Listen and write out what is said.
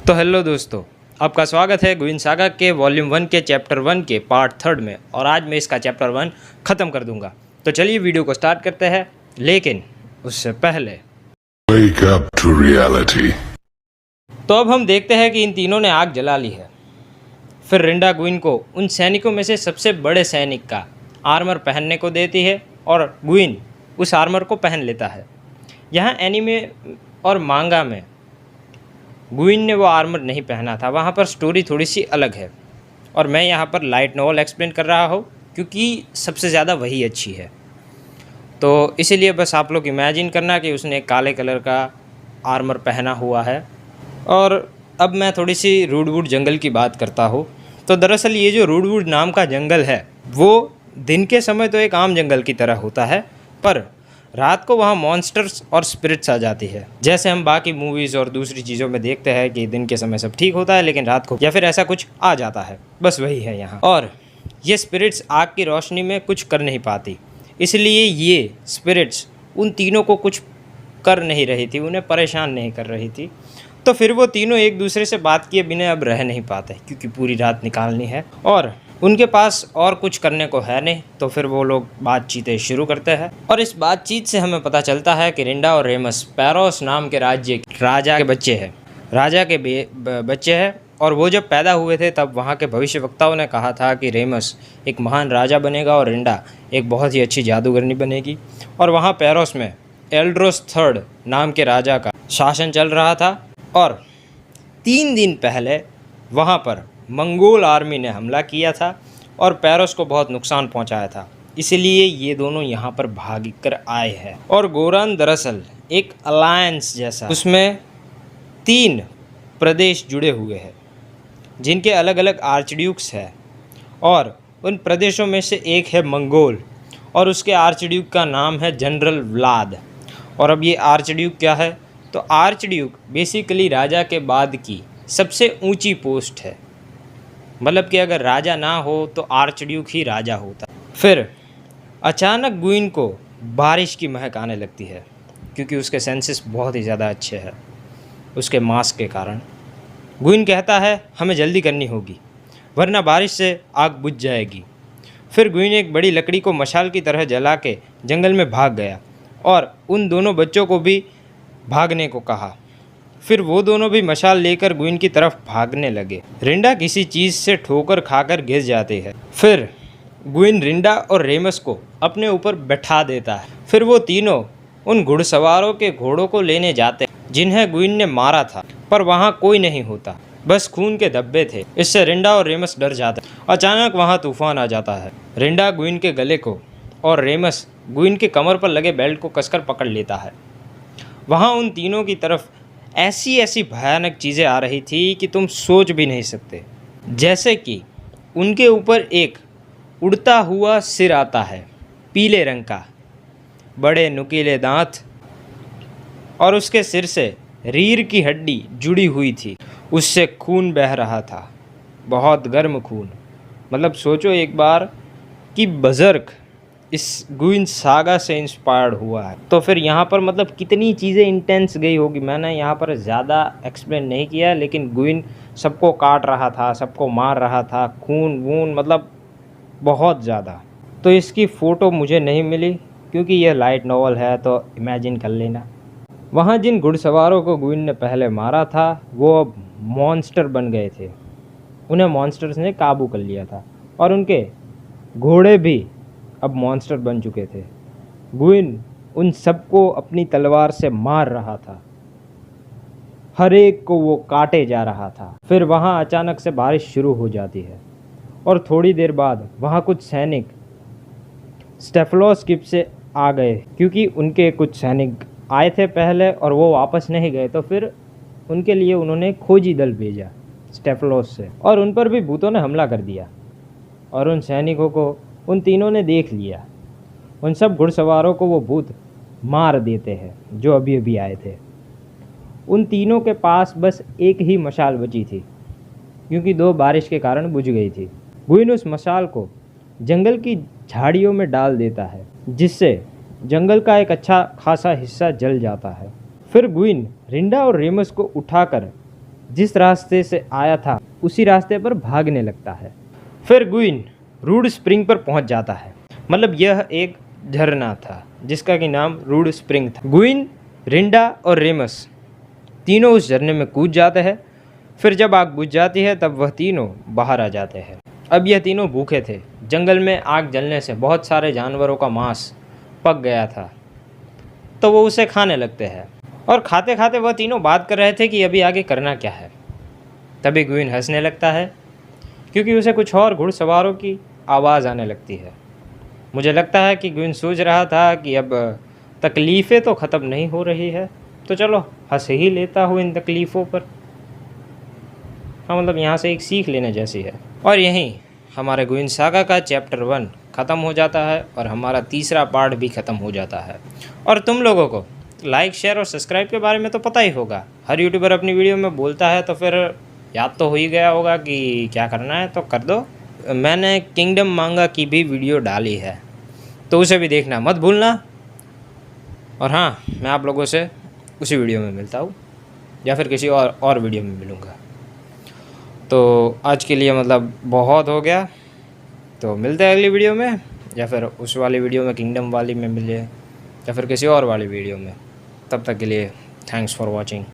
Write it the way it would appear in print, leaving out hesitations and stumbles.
तो हेलो दोस्तों, आपका स्वागत है गुइन सागा के वॉल्यूम 1 के चैप्टर 1 के पार्ट 3 में। और आज मैं इसका चैप्टर 1 ख़त्म कर दूंगा। तो चलिए वीडियो को स्टार्ट करते हैं, लेकिन उससे पहले Wake up to reality. तो अब हम देखते हैं कि इन तीनों ने आग जला ली है। फिर रिंडा गुइन को उन सैनिकों में से सबसे बड़े सैनिक का आर्मर पहनने को देती है और गुइन उस आर्मर को पहन लेता है। यहाँ एनीमे और मांगा में गुइन ने वो आर्मर नहीं पहना था, वहाँ पर स्टोरी थोड़ी सी अलग है और मैं यहाँ पर लाइट नॉवल एक्सप्लेन कर रहा हूँ क्योंकि सबसे ज़्यादा वही अच्छी है। तो इसीलिए बस आप लोग इमेजिन करना कि उसने काले कलर का आर्मर पहना हुआ है। और अब मैं थोड़ी सी रूडवुड जंगल की बात करता हूँ। तो दरअसल ये जो रूडवुड नाम का जंगल है वो दिन के समय तो एक आम जंगल की तरह होता है, पर रात को वहाँ मॉन्स्टर्स और स्पिरिट्स आ जाती है। जैसे हम बाकी मूवीज़ और दूसरी चीज़ों में देखते हैं कि दिन के समय सब ठीक होता है लेकिन रात को या फिर ऐसा कुछ आ जाता है, बस वही है यहाँ। और ये स्पिरिट्स आग की रोशनी में कुछ कर नहीं पाती, इसलिए ये स्पिरिट्स उन तीनों को कुछ कर नहीं रही थी, उन्हें परेशान नहीं कर रही थी। तो फिर वो तीनों एक दूसरे से बात किए बिना अब रह नहीं पाते क्योंकि पूरी रात निकालनी है और उनके पास और कुछ करने को है नहीं। तो फिर वो लोग बातचीतें शुरू करते हैं और इस बातचीत से हमें पता चलता है कि रिंडा और रेमस पैरोस नाम के राज्य राजा के बच्चे हैं, राजा के बच्चे हैं। और वो जब पैदा हुए थे तब वहाँ के भविष्यवक्ताओं ने कहा था कि रेमस एक महान राजा बनेगा और रिंडा एक बहुत ही अच्छी जादूगरनी बनेगी। और वहाँ पैरोस में एल्ड्रोस III नाम के राजा का शासन चल रहा था और 3 दिन पहले वहाँ पर मंगोल आर्मी ने हमला किया था और पैरोस को बहुत नुकसान पहुँचाया था, इसलिए ये दोनों यहाँ पर भाग कर आए हैं। और गोरान दरअसल एक अलायंस जैसा, उसमें 3 प्रदेश जुड़े हुए हैं जिनके अलग अलग आर्चड्यूक्स हैं और उन प्रदेशों में से एक है मंगोल और उसके आर्चड्यूक का नाम है जनरल व्लाद। और अब ये आर्चड्यूक क्या है, तो आर्चड्यूक बेसिकली राजा के बाद की सबसे ऊंची पोस्ट है, मतलब कि अगर राजा ना हो तो आर्चड्यूक ही राजा होता। फिर अचानक गुइन को बारिश की महक आने लगती है क्योंकि उसके सेंसेस बहुत ही ज़्यादा अच्छे हैं उसके मास्क के कारण। गुइन कहता है हमें जल्दी करनी होगी वरना बारिश से आग बुझ जाएगी। फिर गुइन एक बड़ी लकड़ी को मशाल की तरह जला के जंगल में भाग गया और उन दोनों बच्चों को भी भागने को कहा। फिर वो दोनों भी मशाल लेकर गुइन की तरफ भागने लगे। रिंडा किसी चीज़ से ठोकर खाकर गिर जाते हैं। फिर गुइन रिंडा और रेमस को अपने ऊपर बैठा देता है। फिर वो तीनों उन घुड़सवारों के घोड़ों को लेने जाते हैं जिन्हें गुइन ने मारा था, पर वहाँ कोई नहीं होता, बस खून के धब्बे थे। इससे रिंडा और रेमस डर जाते हैं। अचानक वहाँ तूफान आ जाता है। रिंडा गुइन के गले को और रेमस गुइन के कमर पर लगे बेल्ट को कसकर पकड़ लेता है। वहाँ उन तीनों की तरफ ऐसी ऐसी भयानक चीज़ें आ रही थी कि तुम सोच भी नहीं सकते। जैसे कि उनके ऊपर एक उड़ता हुआ सिर आता है, पीले रंग का, बड़े नुकीले दांत, और उसके सिर से रीढ़ की हड्डी जुड़ी हुई थी, उससे खून बह रहा था, बहुत गर्म खून। मतलब सोचो एक बार कि बजर्क इस गुइन सागा से इंस्पायर्ड हुआ है। तो फिर यहाँ पर मतलब कितनी चीज़ें इंटेंस गई होगी। मैंने यहाँ पर ज़्यादा एक्सप्लेन नहीं किया, लेकिन गुइन सबको काट रहा था, सबको मार रहा था, खून वून मतलब बहुत ज़्यादा। तो इसकी फ़ोटो मुझे नहीं मिली क्योंकि यह लाइट नॉवल है, तो इमेजिन कर लेना। वहाँ जिन घुड़सवारों को गुइन ने पहले मारा था वो अब मॉन्स्टर बन गए थे, उन्हें मॉन्स्टर्स ने काबू कर लिया था और उनके घोड़े भी अब मॉन्स्टर बन चुके थे। गुइन उन सबको अपनी तलवार से मार रहा था, हर एक को वो काटे जा रहा था। फिर वहाँ अचानक से बारिश शुरू हो जाती है और थोड़ी देर बाद वहाँ कुछ सैनिक स्टेफलोस्किप से आ गए क्योंकि उनके कुछ सैनिक आए थे पहले और वो वापस नहीं गए। तो फिर उनके लिए उन्होंने खोजी दल भेजा स्टेफलोस से और उन पर भी भूतों ने हमला कर दिया और उन सैनिकों को उन तीनों ने देख लिया। उन सब घुड़सवारों को वो भूत मार देते हैं जो अभी अभी आए थे। उन तीनों के पास बस एक ही मशाल बची थी क्योंकि 2 बारिश के कारण बुझ गई थी। गुइन उस मशाल को जंगल की झाड़ियों में डाल देता है जिससे जंगल का एक अच्छा खासा हिस्सा जल जाता है। फिर गुइन रिंडा और रेमस को उठाकर जिस रास्ते से आया था उसी रास्ते पर भागने लगता है। फिर गुइन रूड स्प्रिंग पर पहुंच जाता है। मतलब यह एक झरना था जिसका कि नाम रूड स्प्रिंग था। गुइन, रिंडा और रेमस तीनों उस झरने में कूद जाते हैं। फिर जब आग बुझ जाती है तब वह तीनों बाहर आ जाते हैं। अब यह तीनों भूखे थे। जंगल में आग जलने से बहुत सारे जानवरों का मांस पक गया था, तो वो उसे खाने लगते हैं। और खाते खाते वह तीनों बात कर रहे थे कि अभी आगे करना क्या है। तभी गुइन हंसने लगता है क्योंकि उसे कुछ और घुड़सवारों की आवाज़ आने लगती है। मुझे लगता है कि गुइन सोच रहा था कि अब तकलीफ़ें तो ख़त्म नहीं हो रही है, तो चलो हंस ही लेता हूँ इन तकलीफ़ों पर। हाँ, मतलब यहाँ से एक सीख लेने जैसी है। और यहीं हमारे गुइन सागा का चैप्टर 1 ख़त्म हो जाता है और हमारा तीसरा पार्ट भी ख़त्म हो जाता है। और तुम लोगों को लाइक, शेयर और सब्सक्राइब के बारे में तो पता ही होगा। हर यूट्यूबर अपनी वीडियो में बोलता है, तो फिर याद तो हो ही गया होगा कि क्या करना है, तो कर दो। मैंने किंगडम मांगा की भी वीडियो डाली है, तो उसे भी देखना मत भूलना। और हाँ, मैं आप लोगों से उसी वीडियो में मिलता हूँ या फिर किसी और वीडियो में मिलूँगा। तो आज के लिए मतलब बहुत हो गया, तो मिलते हैं अगली वीडियो में, या फिर उस वाली वीडियो में किंगडम वाली में मिले, या फिर किसी और वाली वीडियो में। तब तक के लिए थैंक्स फॉर वॉचिंग।